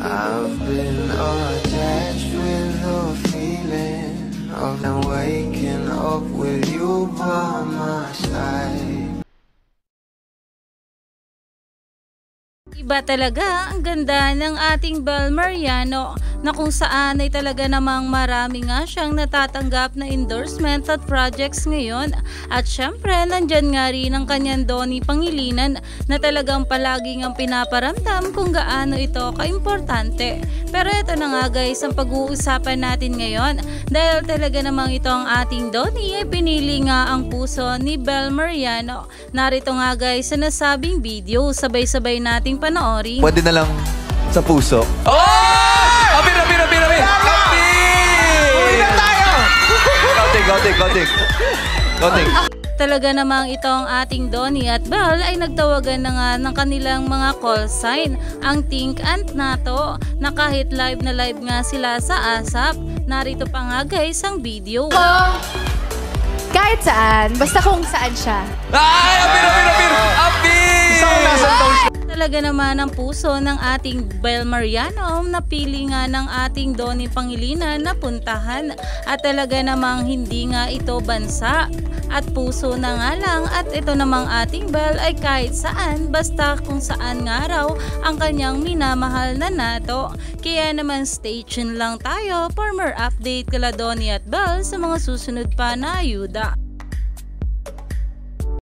I've been attached with the feeling of waking up with you by my side. Iba talaga ang ganda ng ating Bel Mariano na kung saan ay talaga namang marami nga siyang natatanggap na endorsement at projects ngayon. At syempre nandyan nga rin ang kanyang Donnie Pangilinan na talagang palaging ang pinaparamdam kung gaano ito kaimportante. Pero ito na nga guys ang pag-uusapan natin ngayon dahil talaga namang ito ang ating Donnie ay pinili nga ang puso ni Bel Mariano. Narito nga guys sa nasabing video, sabay-sabay nating panoorin. Pwede na lang sa puso. Oh! Apir! Uwi na tayo! Goting. Talaga namang itong ating Donnie at Bel ay nagtawagan na nga ng kanilang mga call sign, ang Think and Nato, na kahit live na live nga sila sa ASAP. Narito pa nga guys ang video. Kahit saan, basta kung saan siya. Ay! Apir! Talaga naman ang puso ng ating Bel Mariano napili nga ng ating Donnie Pangilinan na puntahan at talaga namang hindi nga ito bansa at puso na nga lang at ito namang ating Bel ay kahit saan basta kung saan nga raw ang kanyang minamahal na Nato. Kaya naman stay tuned lang tayo for more update kala Donnie at Bel sa mga susunod pa na ayuda.